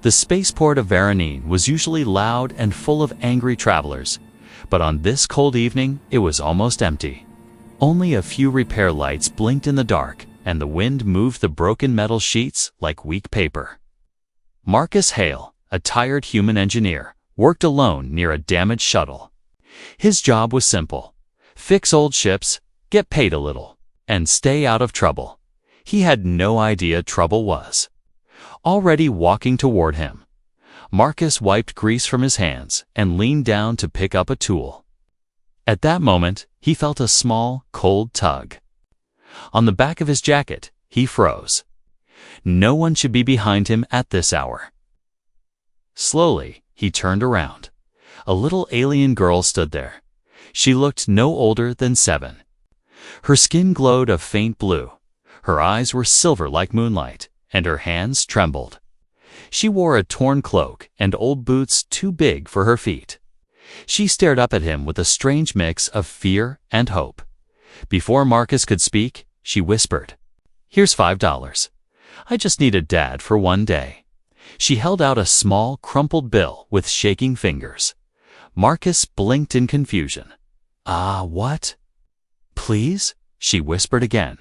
The spaceport of Varanine was usually loud and full of angry travelers, but on this cold evening it was almost empty. Only a few repair lights blinked in the dark, and the wind moved the broken metal sheets like weak paper. Marcus Hale, a tired human engineer, worked alone near a damaged shuttle. His job was simple: fix old ships, get paid a little, and stay out of trouble. He had no idea trouble was already walking toward him. Marcus wiped grease from his hands and leaned down to pick up a tool. At that moment, he felt a small, cold tug. On the back of his jacket, he froze. No one should be behind him at this hour. Slowly, he turned around. A little alien girl stood there. She looked no older than 7. Her skin glowed a faint blue. Her eyes were silver like moonlight, and her hands trembled. She wore a torn cloak and old boots too big for her feet. She stared up at him with a strange mix of fear and hope. Before Marcus could speak, she whispered, "Here's $5. I just need a dad for one day." She held out a small, crumpled bill with shaking fingers. Marcus blinked in confusion. What? Please?" she whispered again,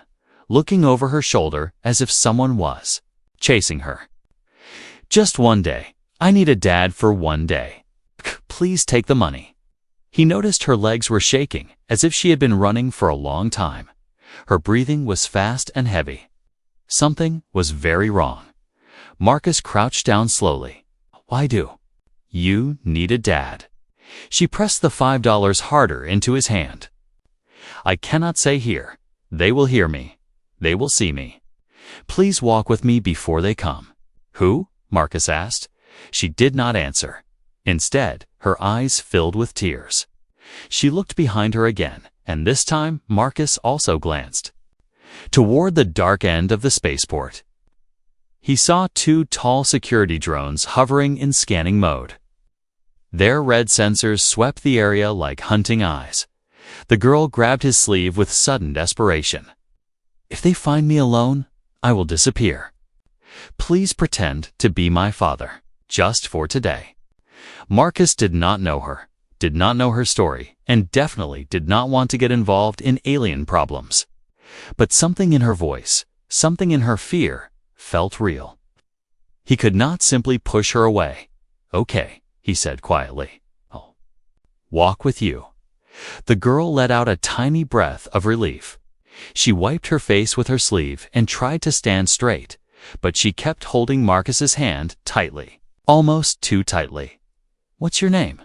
looking over her shoulder as if someone was chasing her. "Just one day. I need a dad for one day. Please take the money." He noticed her legs were shaking, as if she had been running for a long time. Her breathing was fast and heavy. Something was very wrong. Marcus crouched down slowly. "Why do you need a dad?" She pressed the $5 harder into his hand. "I cannot say here. They will hear me. They will see me. Please walk with me before they come." "Who?" Marcus asked. She did not answer. Instead, her eyes filled with tears. She looked behind her again, and this time Marcus also glanced toward the dark end of the spaceport. He saw 2 tall security drones hovering in scanning mode. Their red sensors swept the area like hunting eyes. The girl grabbed his sleeve with sudden desperation. "If they find me alone, I will disappear. Please pretend to be my father, just for today." Marcus did not know her, did not know her story, and definitely did not want to get involved in alien problems. But something in her voice, something in her fear, felt real. He could not simply push her away. "Okay," he said quietly. "I'll walk with you." The girl let out a tiny breath of relief. She wiped her face with her sleeve and tried to stand straight, but she kept holding Marcus's hand tightly, almost too tightly. "What's your name?"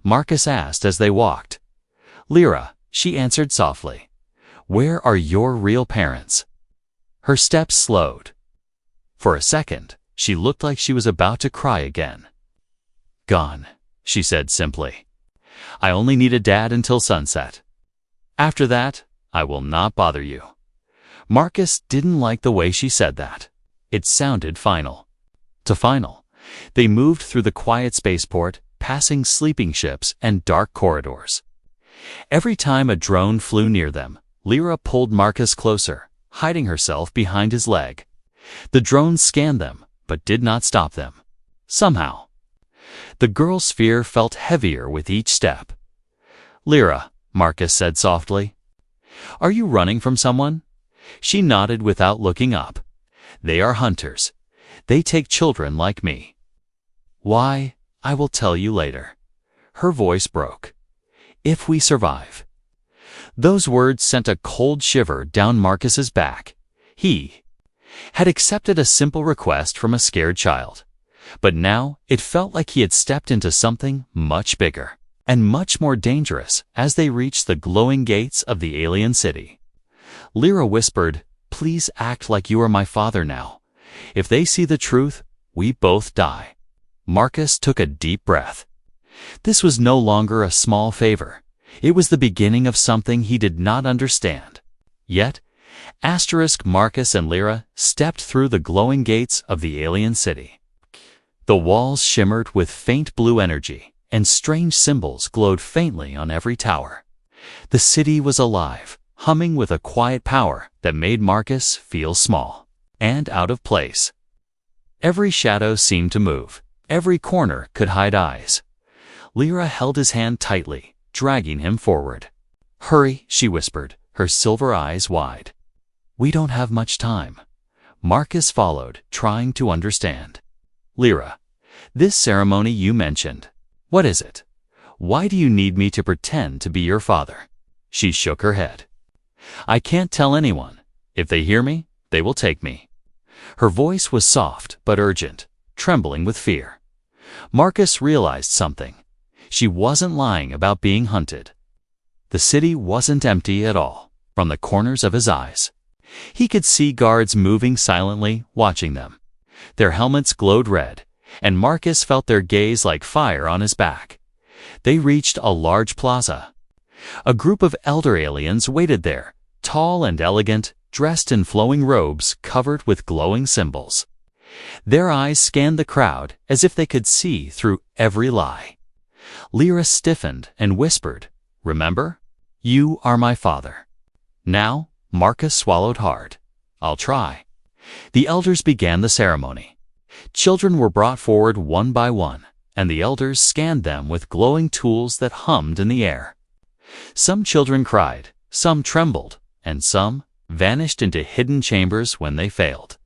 Marcus asked as they walked. "Lira," she answered softly. "Where are your real parents?" Her steps slowed. For a second, she looked like she was about to cry again. "Gone," she said simply. "I only need a dad until sunset. After that, I will not bother you." Marcus didn't like the way she said that. It sounded final. Final. They moved through the quiet spaceport, passing sleeping ships and dark corridors. Every time a drone flew near them, Lira pulled Marcus closer, hiding herself behind his leg. The drones scanned them, but did not stop them. Somehow, the girl's fear felt heavier with each step. "Lira," Marcus said softly, "are you running from someone?" She nodded without looking up. "They are hunters. They take children like me." "Why, I will tell you later." Her voice broke. "If we survive." Those words sent a cold shiver down Marcus's back. He had accepted a simple request from a scared child, but now it felt like he had stepped into something much bigger and much more dangerous as they reached the glowing gates of the alien city. Lira whispered, "Please act like you are my father now. If they see the truth, we both die." Marcus took a deep breath. This was no longer a small favor. It was the beginning of something he did not understand. Yet, Marcus and Lira stepped through the glowing gates of the alien city. The walls shimmered with faint blue energy, and strange symbols glowed faintly on every tower. The city was alive, humming with a quiet power that made Marcus feel small and out of place. Every shadow seemed to move. Every corner could hide eyes. Lira held his hand tightly, dragging him forward. "Hurry," she whispered, her silver eyes wide. "We don't have much time." Marcus followed, trying to understand. "Lira, this ceremony you mentioned, what is it? Why do you need me to pretend to be your father?" She shook her head. "I can't tell anyone. If they hear me, they will take me." Her voice was soft but urgent, trembling with fear. Marcus realized something. She wasn't lying about being hunted. The city wasn't empty at all. From the corners of his eyes, he could see guards moving silently, watching them. Their helmets glowed red, and Marcus felt their gaze like fire on his back. They reached a large plaza. A group of elder aliens waited there, tall and elegant, dressed in flowing robes covered with glowing symbols. Their eyes scanned the crowd as if they could see through every lie. Lira stiffened and whispered, "Remember? You are my father." Now, Marcus swallowed hard. "I'll try." The elders began the ceremony. Children were brought forward one by one, and the elders scanned them with glowing tools that hummed in the air. Some children cried, some trembled, and some vanished into hidden chambers when they failed.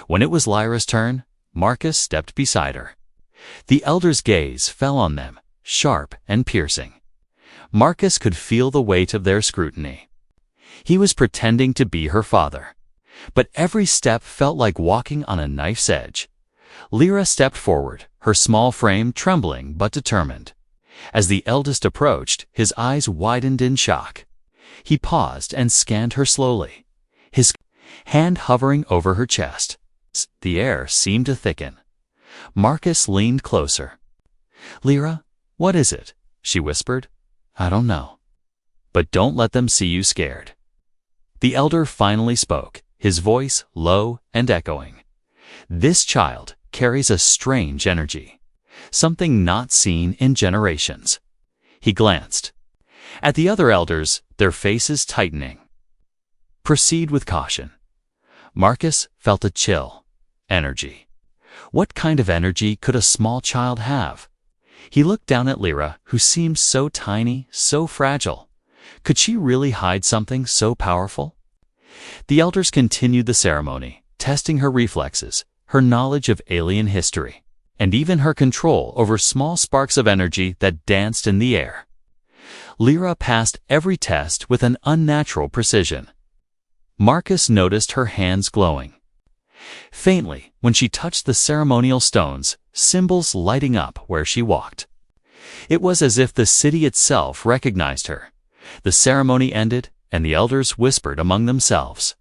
When it was Lyra's turn, Marcus stepped beside her. The elders' gaze fell on them, sharp and piercing. Marcus could feel the weight of their scrutiny. He was pretending to be her father, but every step felt like walking on a knife's edge. Lira stepped forward, her small frame trembling but determined. As the eldest approached, his eyes widened in shock. He paused and scanned her slowly, his hand hovering over her chest. The air seemed to thicken. Marcus leaned closer. "Lira, what is it?" she whispered. "I don't know. But don't let them see you scared." The elder finally spoke, his voice low and echoing. "This child carries a strange energy, something not seen in generations." He glanced at the other elders, their faces tightening. "Proceed with caution." Marcus felt a chill. Energy. What kind of energy could a small child have? He looked down at Lira, who seemed so tiny, so fragile. Could she really hide something so powerful? The elders continued the ceremony, testing her reflexes, her knowledge of alien history, and even her control over small sparks of energy that danced in the air. Lira passed every test with an unnatural precision. Marcus noticed her hands glowing faintly when she touched the ceremonial stones, symbols lighting up where she walked. It was as if the city itself recognized her. The ceremony ended, and the elders whispered among themselves.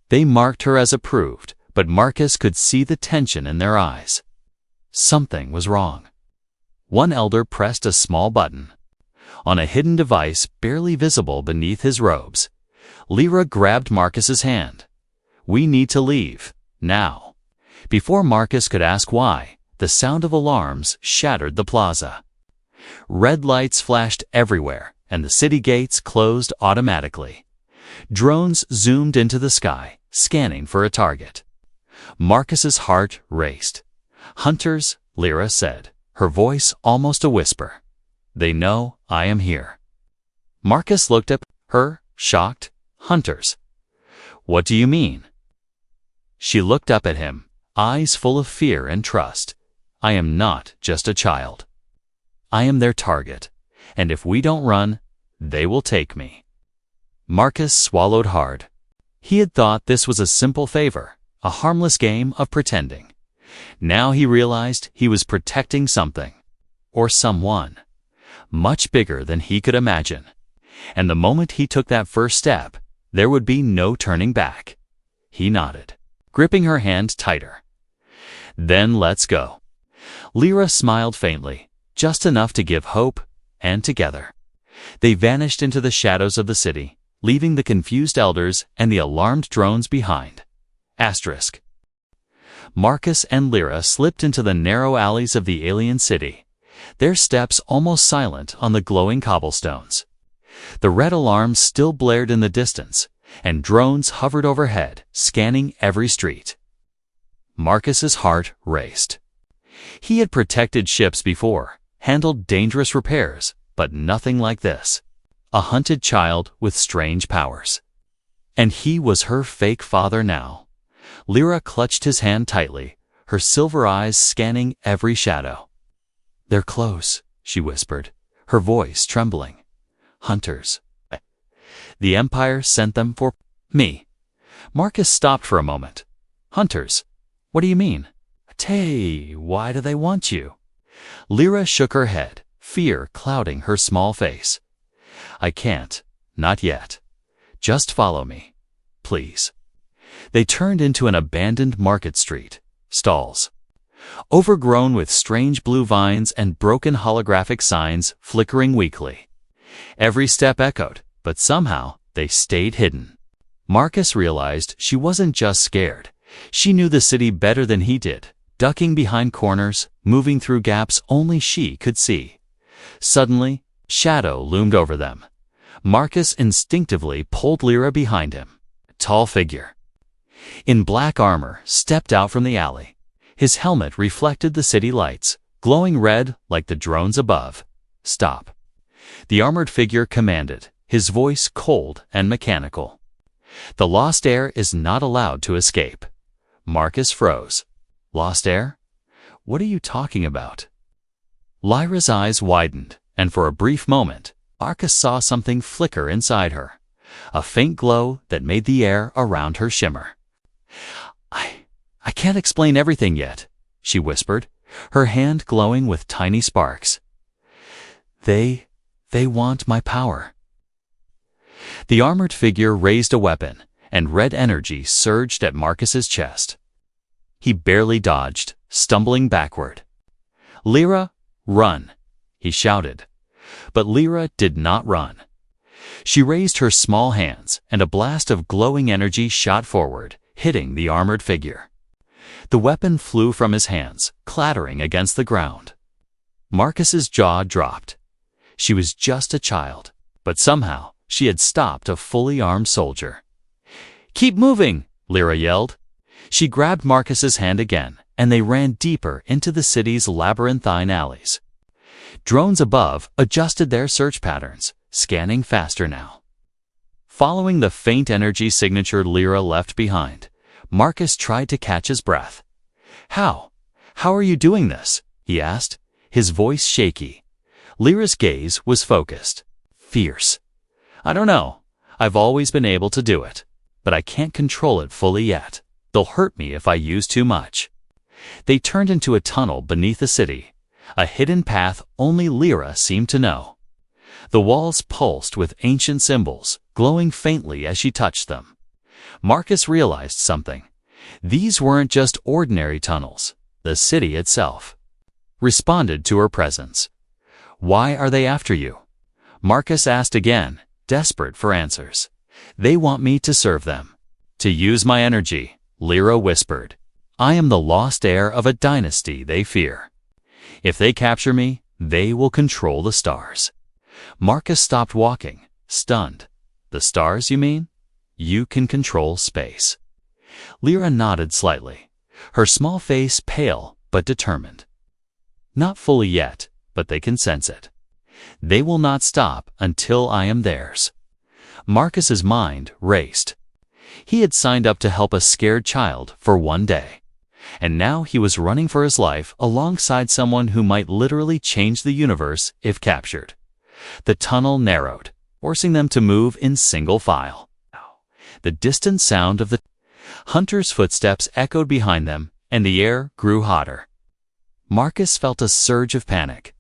They marked her as approved, but Marcus could see the tension in their eyes. Something was wrong. One elder pressed a small button. On a hidden device barely visible beneath his robes, Lira grabbed Marcus's hand. "We need to leave. Now." Before Marcus could ask why, the sound of alarms shattered the plaza. Red lights flashed everywhere, and the city gates closed automatically. Drones zoomed into the sky, scanning for a target. Marcus's heart raced. "Hunters," Lira said, her voice almost a whisper. "They know I am here." Marcus looked at her, shocked. "Hunters? What do you mean?" She looked up at him, eyes full of fear and trust. "I am not just a child. I am their target, and if we don't run, they will take me." Marcus swallowed hard. He had thought this was a simple favor, a harmless game of pretending. Now he realized he was protecting something, or someone, much bigger than he could imagine. And the moment he took that first step, there would be no turning back. He nodded, gripping her hand tighter. "Then let's go." Lira smiled faintly, just enough to give hope, and together they vanished into the shadows of the city, leaving the confused elders and the alarmed drones behind. Asterisk. Marcus and Lira slipped into the narrow alleys of the alien city, their steps almost silent on the glowing cobblestones. The red alarms still blared in the distance, and drones hovered overhead, scanning every street. Marcus's heart raced. He had protected ships before, handled dangerous repairs, but nothing like this. A hunted child with strange powers. And he was her fake father now. Lira clutched his hand tightly, her silver eyes scanning every shadow. "They're close," she whispered, her voice trembling. "Hunters. The Empire sent them for me." Marcus stopped for a moment. "Hunters? What do you mean? Tay, why do they want you?" Lira shook her head, fear clouding her small face. "I can't. Not yet. Just follow me. Please." They turned into an abandoned market street. Stalls. Overgrown with strange blue vines and broken holographic signs flickering weakly. Every step echoed, but somehow they stayed hidden. Marcus realized she wasn't just scared. She knew the city better than he did, ducking behind corners, moving through gaps only she could see. Suddenly, shadow loomed over them. Marcus instinctively pulled Lira behind him. A tall figure, in black armor, stepped out from the alley. His helmet reflected the city lights, glowing red like the drones above. "Stop." The armored figure commanded, his voice cold and mechanical. "The lost heir is not allowed to escape." Marcus froze. "Lost heir? What are you talking about?" Lyra's eyes widened, and for a brief moment, Marcus saw something flicker inside her. A faint glow that made the air around her shimmer. I can't explain everything yet," she whispered, her hand glowing with tiny sparks. They want my power." The armored figure raised a weapon, and red energy surged at Marcus's chest. He barely dodged, stumbling backward. "Lira, run!" he shouted. But Lira did not run. She raised her small hands, and a blast of glowing energy shot forward, hitting the armored figure. The weapon flew from his hands, clattering against the ground. Marcus's jaw dropped. She was just a child, but somehow she had stopped a fully armed soldier. "Keep moving!" Lira yelled. She grabbed Marcus's hand again, and they ran deeper into the city's labyrinthine alleys. Drones above adjusted their search patterns, scanning faster now. Following the faint energy signature Lira left behind, Marcus tried to catch his breath. How are you doing this?" he asked, his voice shaky. Lyra's gaze was focused, fierce. "I don't know. I've always been able to do it, but I can't control it fully yet. They'll hurt me if I use too much." They turned into a tunnel beneath the city, a hidden path only Lira seemed to know. The walls pulsed with ancient symbols, glowing faintly as she touched them. Marcus realized something. These weren't just ordinary tunnels. The city itself responded to her presence. "Why are they after you?" Marcus asked again, desperate for answers. "They want me to serve them. To use my energy," Lira whispered. "I am the lost heir of a dynasty they fear. If they capture me, they will control the stars." Marcus stopped walking, stunned. "The stars, you mean? You can control space." Lira nodded slightly, her small face pale but determined. "Not fully yet, but they can sense it. They will not stop until I am theirs." Marcus's mind raced. He had signed up to help a scared child for one day, and now he was running for his life alongside someone who might literally change the universe if captured. The tunnel narrowed, forcing them to move in single file. The distant sound of the hunter's footsteps echoed behind them, and the air grew hotter. Marcus felt a surge of panic.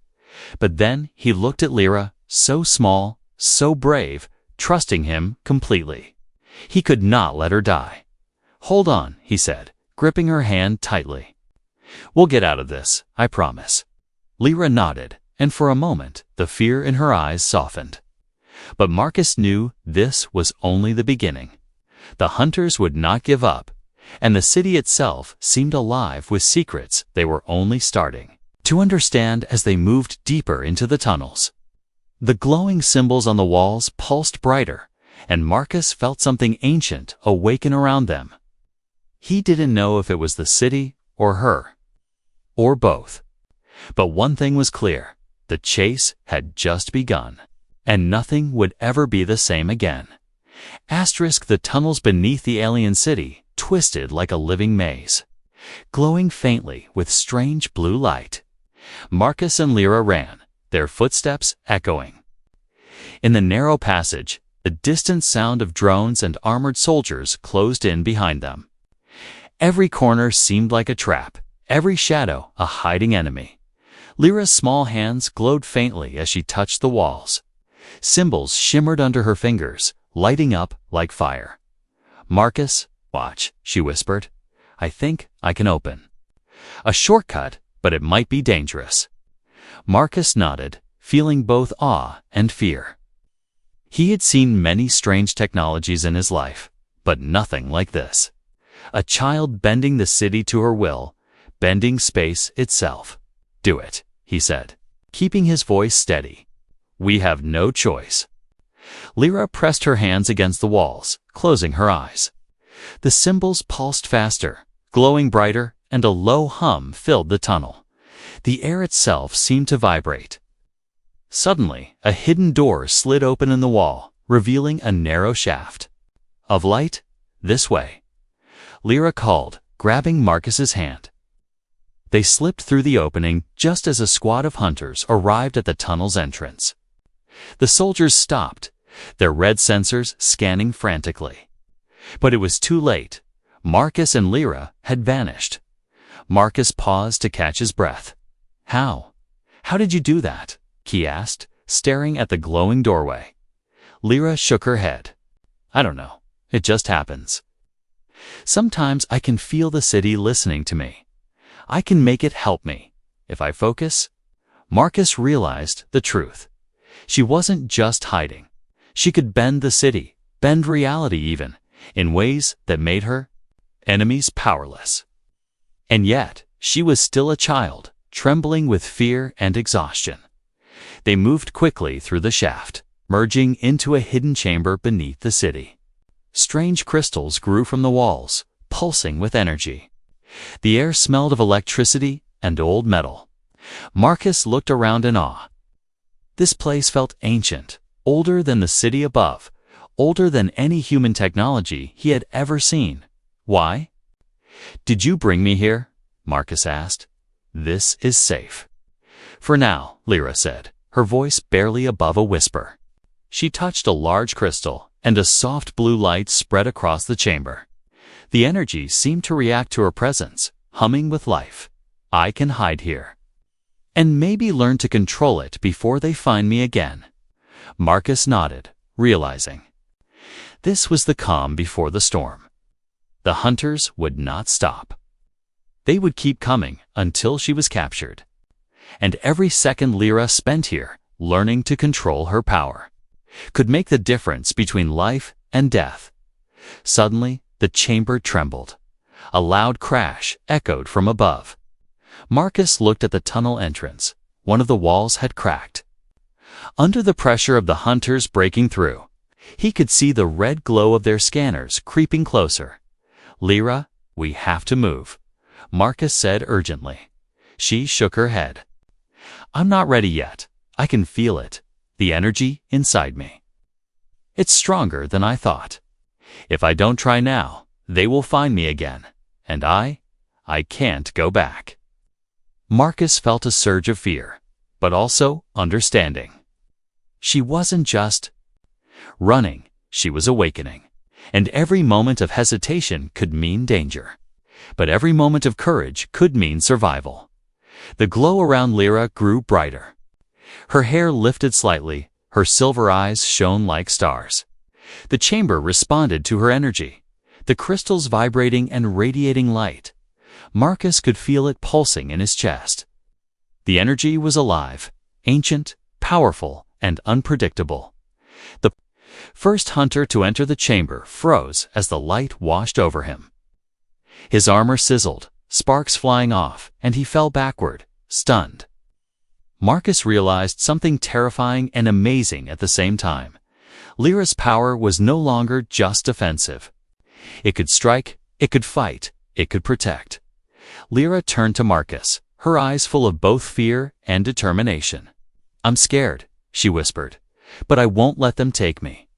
But then he looked at Lira, so small, so brave, trusting him completely. He could not let her die. "Hold on," he said, gripping her hand tightly. "We'll get out of this, I promise." Lira nodded, and for a moment the fear in her eyes softened. But Marcus knew this was only the beginning. The hunters would not give up, and the city itself seemed alive with secrets they were only starting to understand as they moved deeper into the tunnels. The glowing symbols on the walls pulsed brighter, and Marcus felt something ancient awaken around them. He didn't know if it was the city or her, or both. But one thing was clear: the chase had just begun, and nothing would ever be the same again. The tunnels beneath the alien city twisted like a living maze, glowing faintly with strange blue light. Marcus and Lira ran, their footsteps echoing. In the narrow passage, the distant sound of drones and armored soldiers closed in behind them. Every corner seemed like a trap, every shadow a hiding enemy. Lyra's small hands glowed faintly as she touched the walls. Symbols shimmered under her fingers, lighting up like fire. "Marcus, watch," she whispered. "I think I can open." A shortcut, but it might be dangerous. Marcus nodded, feeling both awe and fear. He had seen many strange technologies in his life, but nothing like this. A child bending the city to her will, bending space itself. "Do it," he said, keeping his voice steady. "We have no choice." Lira pressed her hands against the walls, closing her eyes. The symbols pulsed faster, glowing brighter, and a low hum filled the tunnel. The air itself seemed to vibrate. Suddenly, a hidden door slid open in the wall, revealing a narrow shaft of light. "This way," Lira called, grabbing Marcus's hand. They slipped through the opening just as a squad of hunters arrived at the tunnel's entrance. The soldiers stopped, their red sensors scanning frantically. But it was too late. Marcus and Lira had vanished. Marcus paused to catch his breath. How did you do that?" he asked, staring at the glowing doorway. Lira shook her head. "I don't know. It just happens. Sometimes I can feel the city listening to me. I can make it help me, if I focus." Marcus realized the truth. She wasn't just hiding. She could bend the city, bend reality even, in ways that made her enemies powerless. And yet, she was still a child, trembling with fear and exhaustion. They moved quickly through the shaft, merging into a hidden chamber beneath the city. Strange crystals grew from the walls, pulsing with energy. The air smelled of electricity and old metal. Marcus looked around in awe. This place felt ancient, older than the city above, older than any human technology he had ever seen. "Why?" "Did you bring me here?" Marcus asked. "This is safe." "For now," Lira said, her voice barely above a whisper. She touched a large crystal, and a soft blue light spread across the chamber. The energy seemed to react to her presence, humming with life. "I can hide here, and maybe learn to control it before they find me again." Marcus nodded, realizing. This was the calm before the storm. The hunters would not stop. They would keep coming until she was captured. And every second Lira spent here, learning to control her power, could make the difference between life and death. Suddenly, the chamber trembled. A loud crash echoed from above. Marcus looked at the tunnel entrance. One of the walls had cracked. Under the pressure of the hunters breaking through, he could see the red glow of their scanners creeping closer. "Lira, we have to move," Marcus said urgently. She shook her head. "I'm not ready yet. I can feel it, the energy inside me. It's stronger than I thought. If I don't try now, they will find me again, and I can't go back." Marcus felt a surge of fear, but also understanding. She wasn't just running, she was awakening, and every moment of hesitation could mean danger. But every moment of courage could mean survival. The glow around Lira grew brighter. Her hair lifted slightly, her silver eyes shone like stars. The chamber responded to her energy, the crystals vibrating and radiating light. Marcus could feel it pulsing in his chest. The energy was alive, ancient, powerful, and unpredictable. The first hunter to enter the chamber froze as the light washed over him. His armor sizzled, sparks flying off, and he fell backward, stunned. Marcus realized something terrifying and amazing at the same time. Lyra's power was no longer just defensive. It could strike, It could fight. It could protect. Lira turned to Marcus, her eyes full of both fear and determination. "I'm scared," she whispered, "but I won't let them take me."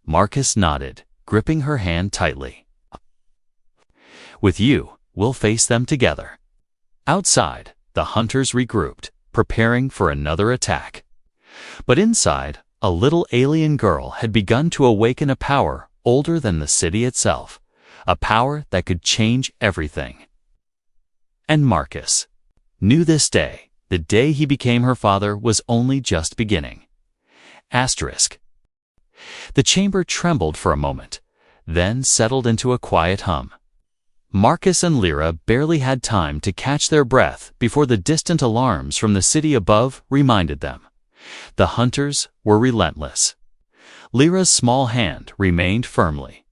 Marcus nodded, gripping her hand tightly. "With you, we'll face them together." Outside, the hunters regrouped, preparing for another attack. But inside, a little alien girl had begun to awaken a power older than the city itself, a power that could change everything. And Marcus knew this day, the day he became her father, was only just beginning. Asterisk. The chamber trembled for a moment, then settled into a quiet hum. Marcus and Lira barely had time to catch their breath before the distant alarms from the city above reminded them. The hunters were relentless. Lira's small hand remained firmly.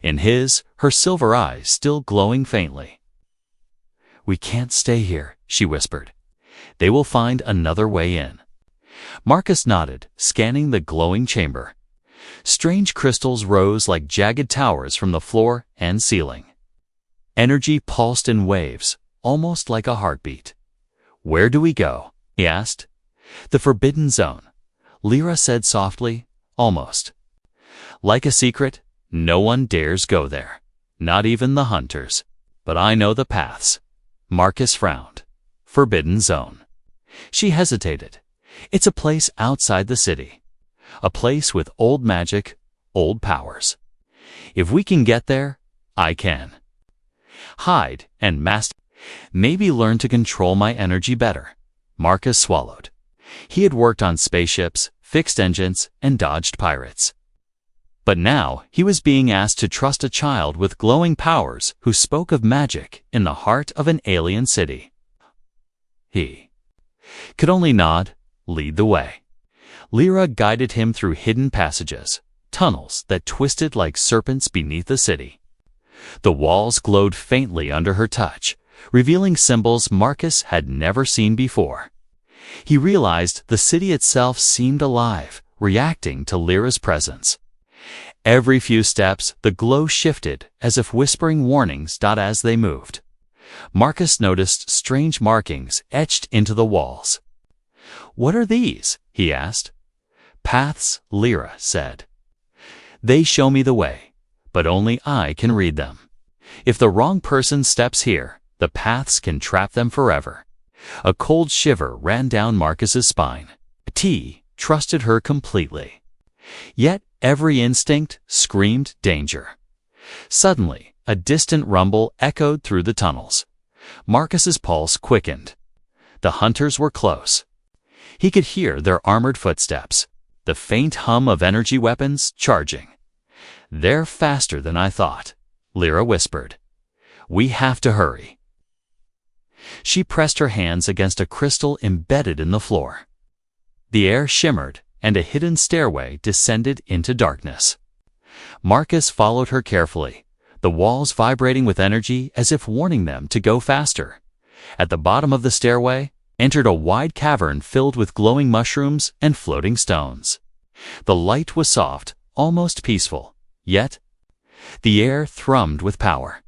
In his, her silver eyes still glowing faintly. "We can't stay here," she whispered. "They will find another way in." Marcus nodded, scanning the glowing chamber. Strange crystals rose like jagged towers from the floor and ceiling. Energy pulsed in waves, almost like a heartbeat. "Where do we go?" he asked. "The Forbidden Zone," Lira said softly, almost. "Like a secret, no one dares go there, not even the hunters. But I know the paths." Marcus frowned. "Forbidden Zone." She hesitated. "It's a place outside the city. A place with old magic, old powers. If we can get there, I can hide and master, maybe learn to control my energy better." Marcus swallowed. He had worked on spaceships, fixed engines, and dodged pirates. But now he was being asked to trust a child with glowing powers who spoke of magic in the heart of an alien city. He could only nod, lead the way. Lira guided him through hidden passages, tunnels that twisted like serpents beneath the city. The walls glowed faintly under her touch, revealing symbols Marcus had never seen before. He realized the city itself seemed alive, reacting to Lira's presence. Every few steps, the glow shifted, as if whispering warnings as they moved. Marcus noticed strange markings etched into the walls. "What are these?" he asked. "Paths," Lira said. "They show me the way, but only I can read them. If the wrong person steps here, the paths can trap them forever." A cold shiver ran down Marcus's spine. T trusted her completely. Yet every instinct screamed danger. Suddenly, a distant rumble echoed through the tunnels. Marcus's pulse quickened. The hunters were close. He could hear their armored footsteps, the faint hum of energy weapons charging. "They're faster than I thought," Lira whispered. "We have to hurry." She pressed her hands against a crystal embedded in the floor. The air shimmered, and a hidden stairway descended into darkness. Marcus followed her carefully, the walls vibrating with energy as if warning them to go faster. At the bottom of the stairway, entered a wide cavern filled with glowing mushrooms and floating stones. The light was soft, almost peaceful, yet the air thrummed with power.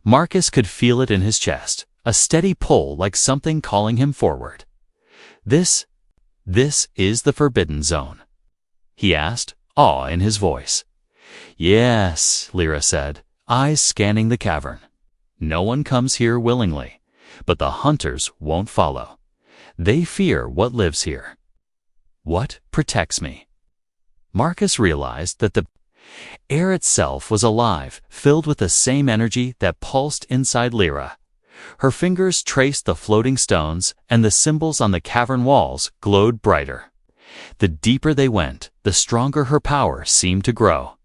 Marcus could feel it in his chest, a steady pull like something calling him forward. This is the Forbidden Zone?" he asked, awe in his voice. "Yes," Lira said, eyes scanning the cavern. "No one comes here willingly, but the hunters won't follow. They fear what lives here." "What protects me?" Marcus realized that the air itself was alive, filled with the same energy that pulsed inside Lira. Her fingers traced the floating stones, and the symbols on the cavern walls glowed brighter. The deeper they went, the stronger her power seemed to grow.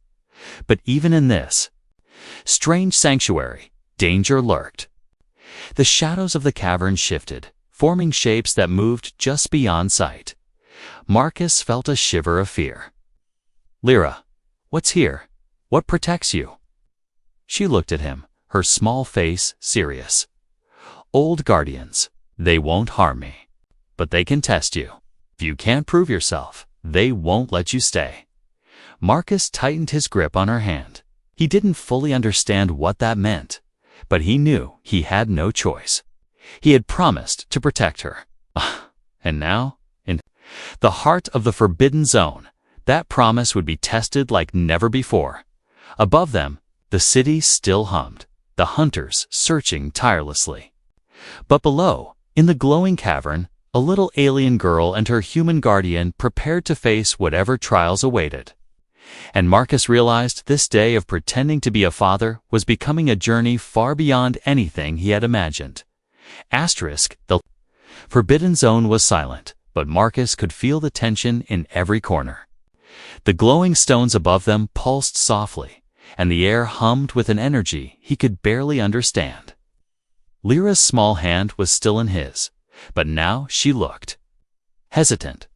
But even in this strange sanctuary, danger lurked. The shadows of the cavern shifted, forming shapes that moved just beyond sight. Marcus felt a shiver of fear. "Lira, what's here? What protects you?" She looked at him, her small face serious. "Old guardians. They won't harm me, but they can test you. If you can't prove yourself, they won't let you stay." Marcus tightened his grip on her hand. He didn't fully understand what that meant, but he knew he had no choice. He had promised to protect her. And now, in the heart of the Forbidden Zone, that promise would be tested like never before. Above them, the city still hummed, the hunters searching tirelessly. But below, in the glowing cavern, a little alien girl and her human guardian prepared to face whatever trials awaited. And Marcus realized this day of pretending to be a father was becoming a journey far beyond anything he had imagined. The Forbidden Zone was silent, but Marcus could feel the tension in every corner. The glowing stones above them pulsed softly, and the air hummed with an energy he could barely understand. Lyra's small hand was still in his, but now she looked hesitant.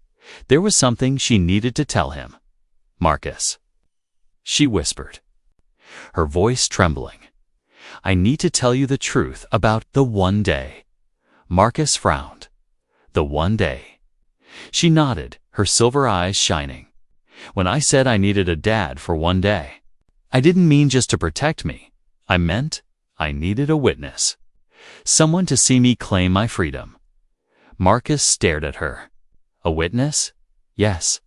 There was something she needed to tell him. "Marcus," she whispered, her voice trembling. "I need to tell you the truth about the one day." Marcus frowned. "The one day?" She nodded, her silver eyes shining. "When I said I needed a dad for one day, I didn't mean just to protect me. I meant I needed a witness. Someone to see me claim my freedom." Marcus stared at her. "A witness?" "Yes,"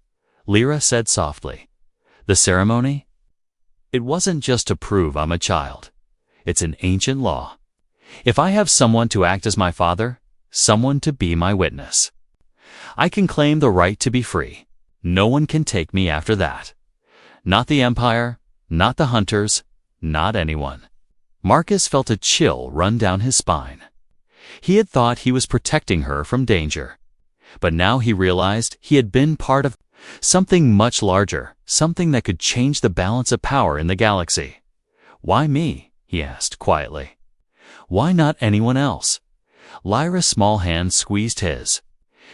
Lira said softly. "The ceremony? It wasn't just to prove I'm a child. It's an ancient law. If I have someone to act as my father, someone to be my witness, I can claim the right to be free. No one can take me after that. Not the Empire, not the hunters, not anyone." Marcus felt a chill run down his spine. He had thought he was protecting her from danger, but now he realized he had been part of something much larger, something that could change the balance of power in the galaxy. "Why me?" he asked quietly. "Why not anyone else?" Lyra's small hand squeezed his.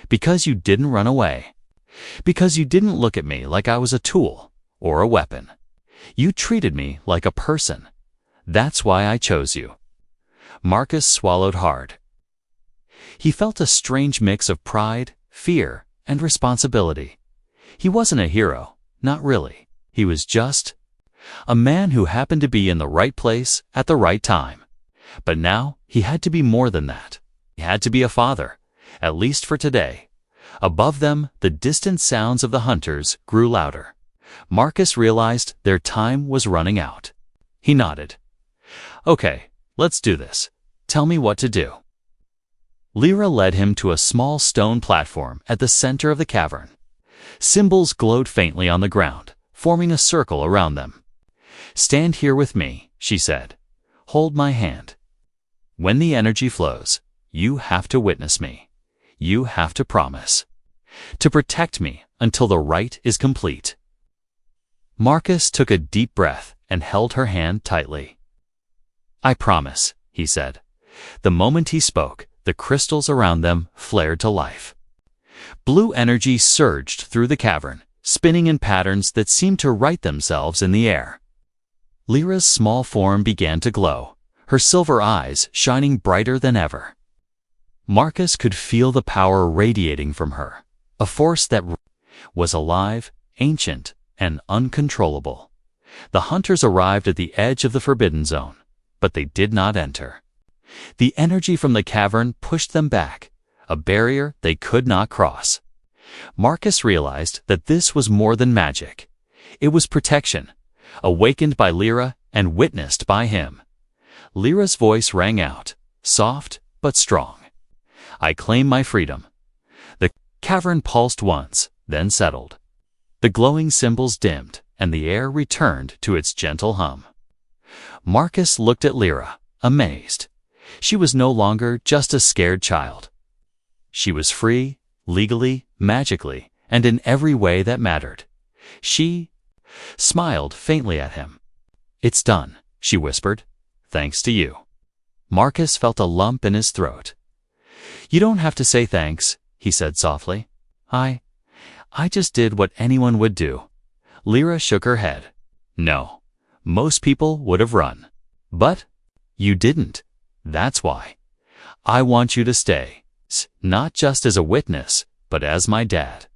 "Because you didn't run away. Because you didn't look at me like I was a tool or a weapon. You treated me like a person. That's why I chose you." Marcus swallowed hard. He felt a strange mix of pride, fear, and responsibility. He wasn't a hero, not really. He was just a man who happened to be in the right place at the right time. But now he had to be more than that. He had to be a father, at least for today. Above them, the distant sounds of the hunters grew louder. Marcus realized their time was running out. He nodded. "Okay, let's do this. Tell me what to do." Lira led him to a small stone platform at the center of the cavern. Symbols glowed faintly on the ground, forming a circle around them. "Stand here with me," she said. "Hold my hand. When the energy flows, you have to witness me. You have to promise to protect me until the rite is complete." Marcus took a deep breath and held her hand tightly. "I promise," he said. The moment he spoke, the crystals around them flared to life. Blue energy surged through the cavern, spinning in patterns that seemed to write themselves in the air. Lyra's small form began to glow, her silver eyes shining brighter than ever. Marcus could feel the power radiating from her, a force that was alive, ancient, and uncontrollable. The hunters arrived at the edge of the Forbidden Zone, but they did not enter. The energy from the cavern pushed them back, a barrier they could not cross. Marcus realized that this was more than magic. It was protection, awakened by Lira and witnessed by him. Lyra's voice rang out, soft but strong. "I claim my freedom." The cavern pulsed once, then settled. The glowing symbols dimmed, and the air returned to its gentle hum. Marcus looked at Lira, amazed. She was no longer just a scared child. She was free, legally, magically, and in every way that mattered. She smiled faintly at him. "It's done," she whispered. "Thanks to you." Marcus felt a lump in his throat. "You don't have to say thanks," he said softly. I just did what anyone would do." Lira shook her head. "No, most people would have run. But you didn't. That's why. I want you to stay, not just as a witness, but as my dad."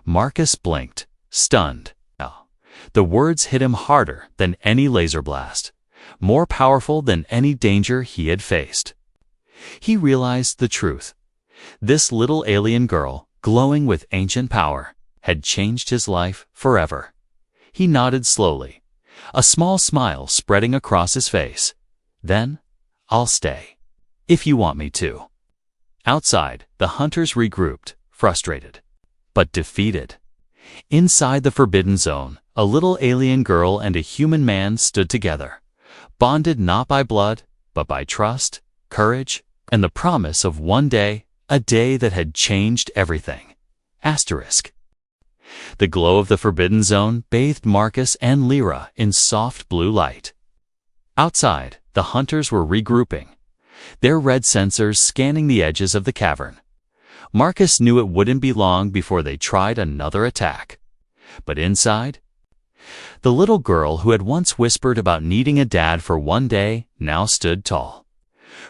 Marcus blinked, stunned. The words hit him harder than any laser blast, more powerful than any danger he had faced. He realized the truth. This little alien girl, glowing with ancient power, had changed his life forever. He nodded slowly, a small smile spreading across his face. Then, I'll stay, if you want me to. Outside, the hunters regrouped, frustrated, but defeated. Inside the Forbidden Zone, a little alien girl and a human man stood together, bonded not by blood, but by trust, courage, and the promise of one day, a day that had changed everything. Asterisk. The glow of the Forbidden Zone bathed Marcus and Lira in soft blue light. Outside, the hunters were regrouping, their red sensors scanning the edges of the cavern. Marcus knew it wouldn't be long before they tried another attack. But inside, the little girl who had once whispered about needing a dad for one day now stood tall,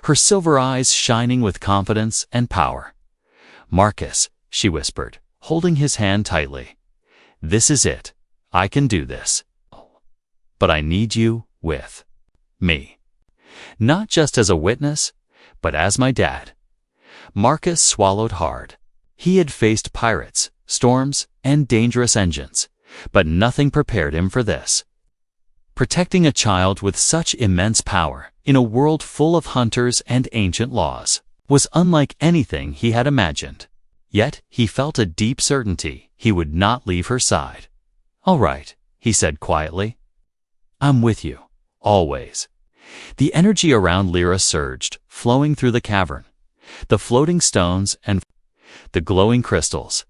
her silver eyes shining with confidence and power. "Marcus," she whispered, holding his hand tightly. "This is it. I can do this. But I need you with me. Not just as a witness, but as my dad." Marcus swallowed hard. He had faced pirates, storms, and dangerous engines, but nothing prepared him for this. Protecting a child with such immense power in a world full of hunters and ancient laws was unlike anything he had imagined. Yet he felt a deep certainty he would not leave her side. "All right," he said quietly. "I'm with you, always." The energy around Lira surged, flowing through the cavern. The floating stones and the glowing crystals.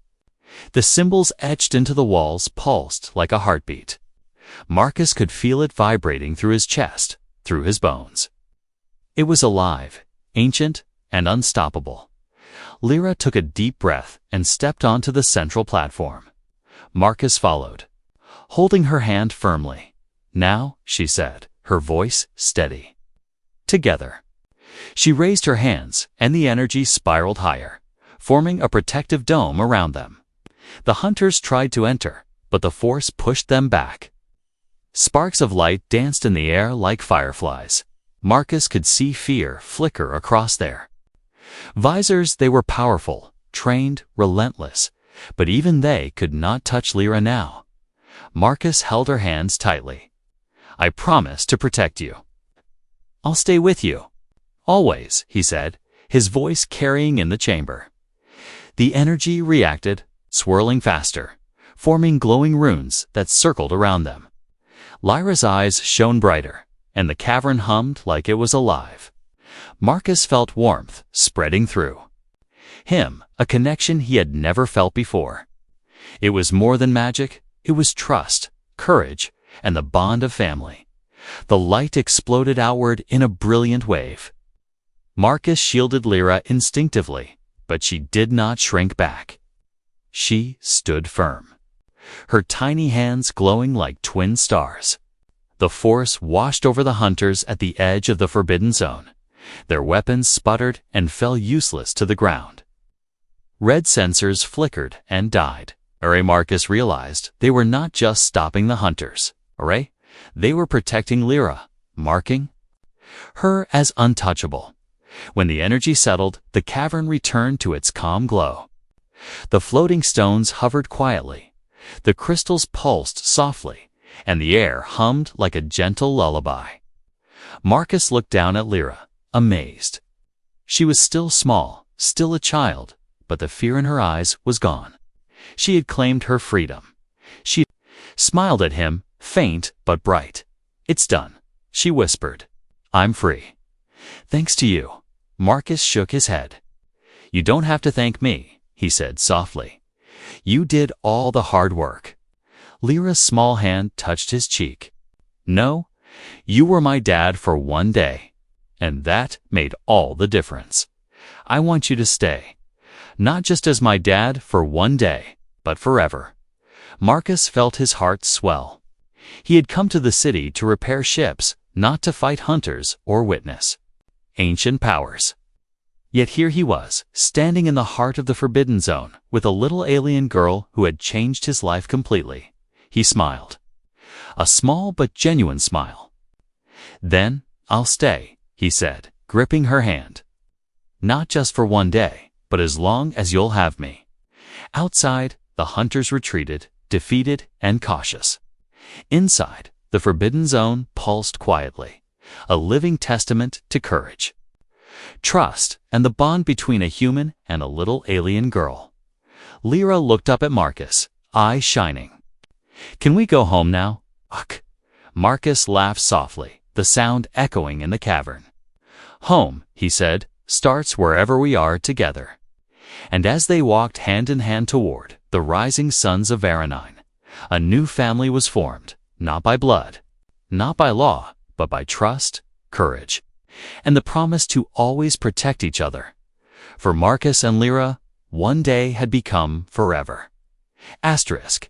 The symbols etched into the walls pulsed like a heartbeat. Marcus could feel it vibrating through his chest, through his bones. It was alive, ancient, and unstoppable. Lira took a deep breath and stepped onto the central platform. Marcus followed, holding her hand firmly. "Now," she said, her voice steady. "Together." She raised her hands, and the energy spiraled higher, forming a protective dome around them. The hunters tried to enter, but the force pushed them back. Sparks of light danced in the air like fireflies. Marcus could see fear flicker across there. Visors, they were powerful, trained, relentless, but even they could not touch Lira now. Marcus held her hands tightly. "I promise to protect you. I'll stay with you. Always," he said, his voice carrying in the chamber. The energy reacted, swirling faster, forming glowing runes that circled around them. Lyra's eyes shone brighter, and the cavern hummed like it was alive. Marcus felt warmth spreading through him, a connection he had never felt before. It was more than magic, it was trust, courage, and the bond of family. The light exploded outward in a brilliant wave. Marcus shielded Lira instinctively, but she did not shrink back. She stood firm, her tiny hands glowing like twin stars. The force washed over the hunters at the edge of the Forbidden Zone. Their weapons sputtered and fell useless to the ground. Red sensors flickered and died. Marcus realized they were not just stopping the hunters. They were protecting Lira, marking her as untouchable. When the energy settled, the cavern returned to its calm glow. The floating stones hovered quietly. The crystals pulsed softly, and the air hummed like a gentle lullaby. Marcus looked down at Lira, amazed. She was still small, still a child, but the fear in her eyes was gone. She had claimed her freedom. She smiled at him, faint but bright. "It's done," she whispered. "I'm free." "Thanks to you." Marcus shook his head. "You don't have to thank me," he said softly. "You did all the hard work." Lira's small hand touched his cheek. "No, you were my dad for one day, and that made all the difference. I want you to stay, not just as my dad for one day, but forever." Marcus felt his heart swell. He had come to the city to repair ships, not to fight hunters or witness ancient powers. Yet here he was, standing in the heart of the Forbidden Zone, with a little alien girl who had changed his life completely. He smiled. a small but genuine smile. "Then I'll stay," he said, gripping her hand. "Not just for one day, but as long as you'll have me." Outside, the hunters retreated, defeated and cautious. Inside, the Forbidden Zone pulsed quietly, a living testament to courage, trust, and the bond between a human and a little alien girl. Lira looked up at Marcus, eyes shining. "Can we go home now?" "Ugh." Marcus laughed softly, the sound echoing in the cavern. "Home," he said, "starts wherever we are together." And as they walked hand in hand toward the rising suns of Varanine, a new family was formed, not by blood, not by law, but by trust, courage, and the promise to always protect each other. For Marcus and Lira, one day had become forever. Asterisk.